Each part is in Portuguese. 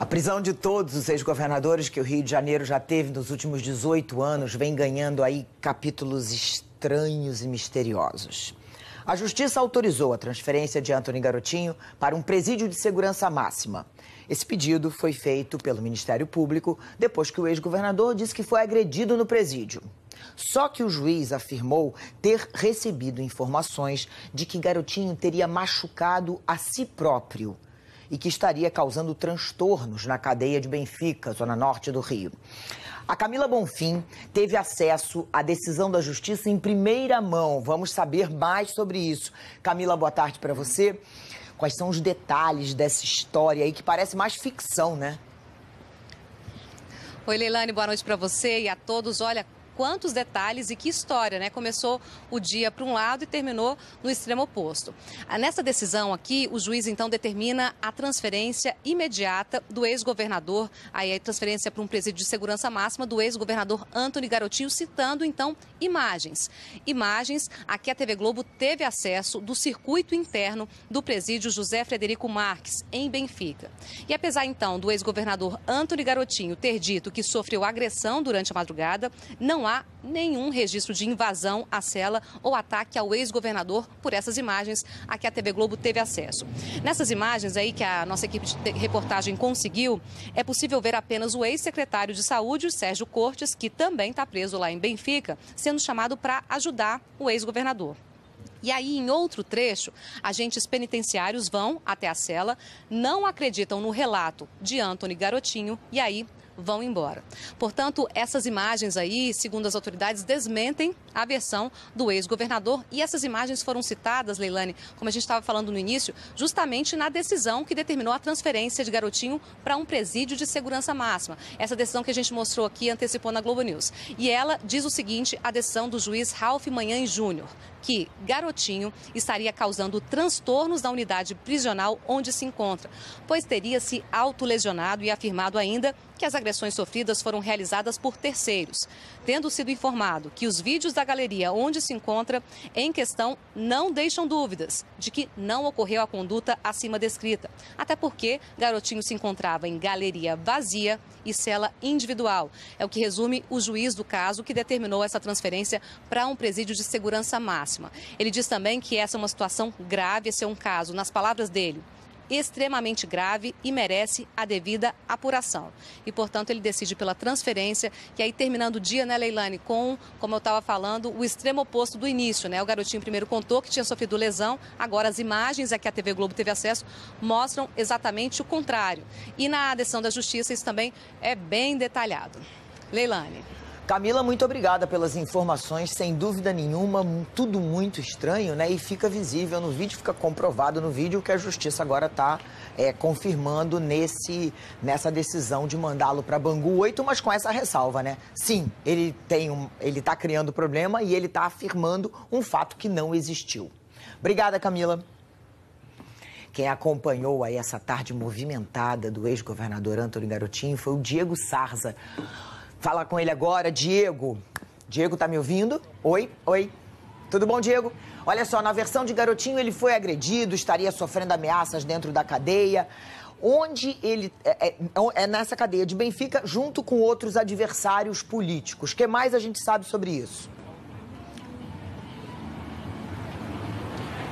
A prisão de todos os ex-governadores que o Rio de Janeiro já teve nos últimos 18 anos vem ganhando aí capítulos estranhos e misteriosos. A Justiça autorizou a transferência de Antony Garotinho para um presídio de segurança máxima. Esse pedido foi feito pelo Ministério Público depois que o ex-governador disse que foi agredido no presídio. Só que o juiz afirmou ter recebido informações de que Garotinho teria machucado a si próprio e que estaria causando transtornos na cadeia de Benfica, zona norte do Rio. A Camila Bonfim teve acesso à decisão da Justiça em primeira mão. Vamos saber mais sobre isso. Camila, boa tarde para você. Quais são os detalhes dessa história aí que parece mais ficção, né? Oi, Leilane, boa noite para você e a todos. Olha, quantos detalhes e que história, né? Começou o dia para um lado e terminou no extremo oposto. Nessa decisão aqui, o juiz então determina a transferência imediata do ex-governador, aí a transferência para um presídio de segurança máxima do ex-governador Antony Garotinho, citando então imagens. Imagens a que a TV Globo teve acesso do circuito interno do presídio José Frederico Marques, em Benfica. E apesar então do ex-governador Antony Garotinho ter dito que sofreu agressão durante a madrugada, não há nenhum registro de invasão à cela ou ataque ao ex-governador por essas imagens a que a TV Globo teve acesso. Nessas imagens aí que a nossa equipe de reportagem conseguiu, é possível ver apenas o ex-secretário de Saúde, Sérgio Cortes, que também está preso lá em Benfica, sendo chamado para ajudar o ex-governador. E aí, em outro trecho, agentes penitenciários vão até a cela, não acreditam no relato de Antony Garotinho e aí vão embora. Portanto, essas imagens aí, segundo as autoridades, desmentem a versão do ex-governador e essas imagens foram citadas, Leilane, como a gente estava falando no início, justamente na decisão que determinou a transferência de Garotinho para um presídio de segurança máxima. Essa decisão que a gente mostrou aqui, antecipou na Globo News. E ela diz o seguinte, a decisão do juiz Ralph Manhães Júnior, que Garotinho estaria causando transtornos na unidade prisional onde se encontra, pois teria se autolesionado e afirmado ainda que as agressões sofridas foram realizadas por terceiros, tendo sido informado que os vídeos da galeria onde se encontra em questão não deixam dúvidas de que não ocorreu a conduta acima descrita, até porque Garotinho se encontrava em galeria vazia e cela individual. É o que resume o juiz do caso que determinou essa transferência para um presídio de segurança máxima. Ele diz também que essa é uma situação grave, esse é um caso, nas palavras dele, extremamente grave e merece a devida apuração. E, portanto, ele decide pela transferência, que aí terminando o dia, né, Leilane, com, como eu estava falando, o extremo oposto do início, né? O Garotinho primeiro contou que tinha sofrido lesão, agora as imagens a que a TV Globo teve acesso mostram exatamente o contrário. E na decisão da Justiça isso também é bem detalhado. Leilane. Camila, muito obrigada pelas informações, sem dúvida nenhuma, tudo muito estranho, né? E fica visível no vídeo, fica comprovado no vídeo que a Justiça agora está confirmando nessa decisão de mandá-lo para Bangu 8, mas com essa ressalva, né? Sim, ele está criando problema e ele está afirmando um fato que não existiu. Obrigada, Camila. Quem acompanhou aí essa tarde movimentada do ex-governador Antony Garotinho foi o Diego Sarza. Fala com ele agora, Diego. Diego, tá me ouvindo? Oi, oi. Tudo bom, Diego? Olha só, na versão de Garotinho ele foi agredido, estaria sofrendo ameaças dentro da cadeia. Onde ele... É nessa cadeia de Benfica, junto com outros adversários políticos. O que mais a gente sabe sobre isso?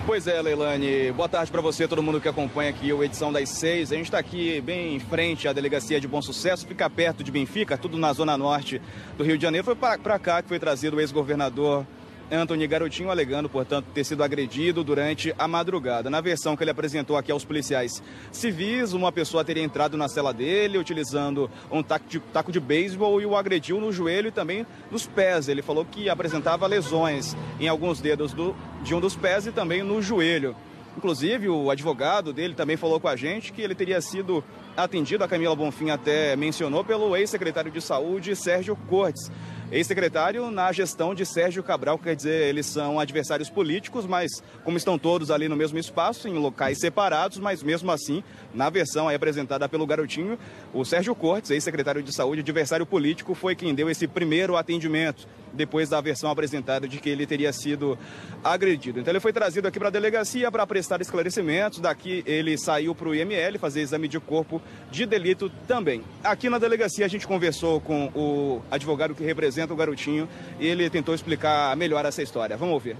Pois é, Leilane. Boa tarde para você, todo mundo que acompanha aqui a edição das 6. A gente está aqui bem em frente à Delegacia de Bom Sucesso, fica perto de Benfica, tudo na zona norte do Rio de Janeiro. Foi para cá que foi trazido o ex-governador Antony Garotinho, alegando, portanto, ter sido agredido durante a madrugada. Na versão que ele apresentou aqui aos policiais civis, uma pessoa teria entrado na cela dele utilizando um taco de beisebol e o agrediu no joelho e também nos pés. Ele falou que apresentava lesões em alguns dedos de um dos pés e também no joelho. Inclusive, o advogado dele também falou com a gente que ele teria sido atendido, a Camila Bonfim até mencionou, pelo ex-secretário de Saúde, Sérgio Cortes. ex-secretário na gestão de Sérgio Cabral, quer dizer, eles são adversários políticos, mas como estão todos ali no mesmo espaço, em locais separados, mas mesmo assim, na versão aí apresentada pelo Garotinho, o Sérgio Cortes, ex-secretário de Saúde, adversário político, foi quem deu esse primeiro atendimento, depois da versão apresentada de que ele teria sido agredido. Então ele foi trazido aqui para a delegacia para prestar esclarecimentos, daqui ele saiu para o IML fazer exame de corpo de delito também. Aqui na delegacia a gente conversou com o advogado que representa o Garotinho e ele tentou explicar melhor essa história. Vamos ouvir.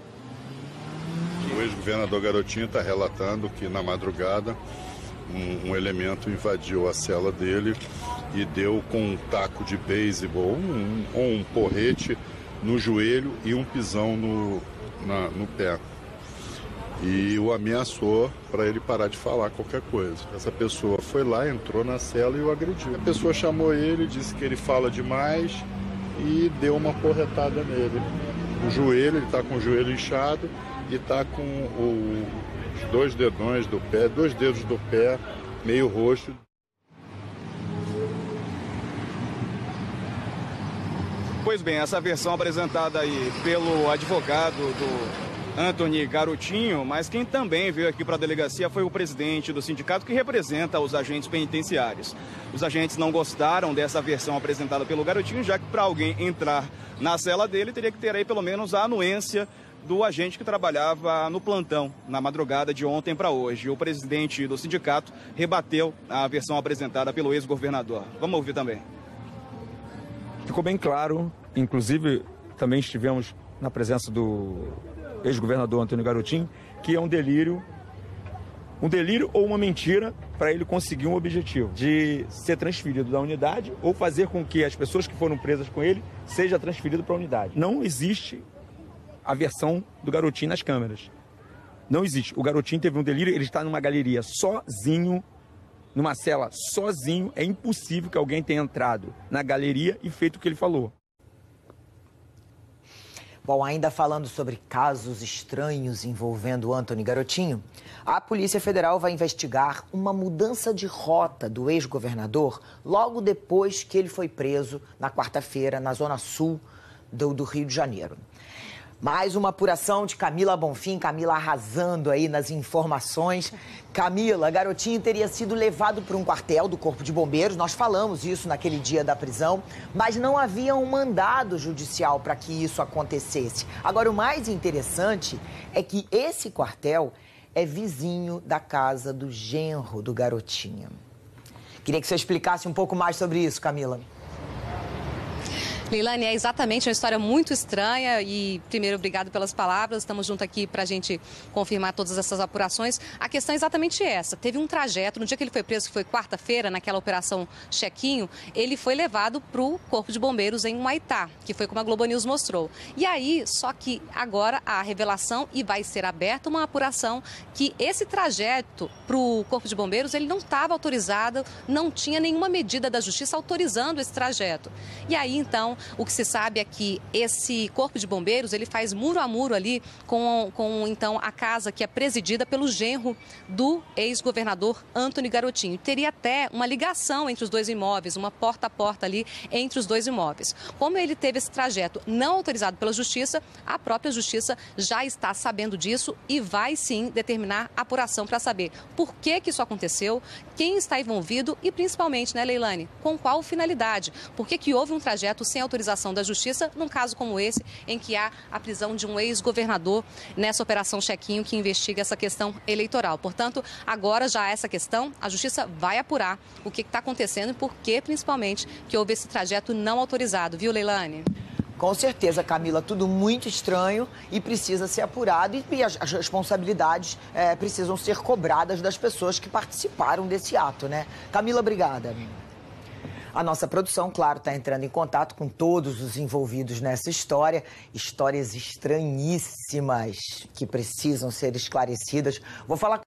O ex-governador Garotinho está relatando que na madrugada um elemento invadiu a cela dele e deu com um taco de beisebol ou um porrete no joelho e um pisão no pé. E o ameaçou para ele parar de falar qualquer coisa. Essa pessoa foi lá, entrou na cela e o agrediu. A pessoa chamou ele, disse que ele fala demais e deu uma porretada nele. O joelho, ele está com o joelho inchado e está com os dois dedões do pé, 2 dedos do pé, meio roxo. Pois bem, essa versão apresentada aí pelo advogado do Antony Garotinho, mas quem também veio aqui para a delegacia foi o presidente do sindicato que representa os agentes penitenciários. Os agentes não gostaram dessa versão apresentada pelo Garotinho, já que para alguém entrar na cela dele teria que ter aí pelo menos a anuência do agente que trabalhava no plantão na madrugada de ontem para hoje. O presidente do sindicato rebateu a versão apresentada pelo ex-governador. Vamos ouvir também. Ficou bem claro, inclusive também estivemos na presença do ex-governador Antony Garotinho, que é um delírio ou uma mentira para ele conseguir um objetivo de ser transferido da unidade ou fazer com que as pessoas que foram presas com ele seja transferido para a unidade. Não existe a versão do Garotinho nas câmeras. Não existe. O Garotinho teve um delírio, ele está numa galeria sozinho, numa cela sozinho. É impossível que alguém tenha entrado na galeria e feito o que ele falou. Bom, ainda falando sobre casos estranhos envolvendo o Antony Garotinho, a Polícia Federal vai investigar uma mudança de rota do ex-governador logo depois que ele foi preso na quarta-feira na zona sul do Rio de Janeiro. Mais uma apuração de Camila Bonfim, Camila arrasando aí nas informações. Camila, Garotinho teria sido levado para um quartel do Corpo de Bombeiros, nós falamos isso naquele dia da prisão, mas não havia um mandado judicial para que isso acontecesse. Agora, o mais interessante é que esse quartel é vizinho da casa do genro do Garotinho. Queria que você explicasse um pouco mais sobre isso, Camila. Leilane, é exatamente uma história muito estranha e, primeiro, obrigado pelas palavras. Estamos juntos aqui para a gente confirmar todas essas apurações. A questão é exatamente essa. Teve um trajeto, no dia que ele foi preso, que foi quarta-feira, naquela operação Chequinho, ele foi levado para o Corpo de Bombeiros em Humaitá, que foi como a Globo News mostrou. E aí, só que agora há a revelação e vai ser aberta uma apuração que esse trajeto para o Corpo de Bombeiros, ele não estava autorizado, não tinha nenhuma medida da Justiça autorizando esse trajeto. E aí, então, o que se sabe é que esse Corpo de Bombeiros, ele faz muro a muro ali com então, a casa que é presidida pelo genro do ex-governador Antony Garotinho. Teria até uma ligação entre os dois imóveis, uma porta a porta ali entre os dois imóveis. Como ele teve esse trajeto não autorizado pela Justiça, a própria Justiça já está sabendo disso e vai sim determinar a apuração para saber por que isso aconteceu, quem está envolvido e principalmente, né, Leilane, com qual finalidade. Por que houve um trajeto sem autorização da Justiça, num caso como esse, em que há a prisão de um ex-governador nessa operação Chequinho que investiga essa questão eleitoral. Portanto, agora já essa questão, a Justiça vai apurar o que está acontecendo e por que, principalmente, que houve esse trajeto não autorizado, viu, Leilane? Com certeza, Camila, tudo muito estranho e precisa ser apurado e as responsabilidades precisam ser cobradas das pessoas que participaram desse ato, né? Camila, obrigada. A nossa produção, claro, está entrando em contato com todos os envolvidos nessa história. Histórias estranhíssimas que precisam ser esclarecidas. Vou falar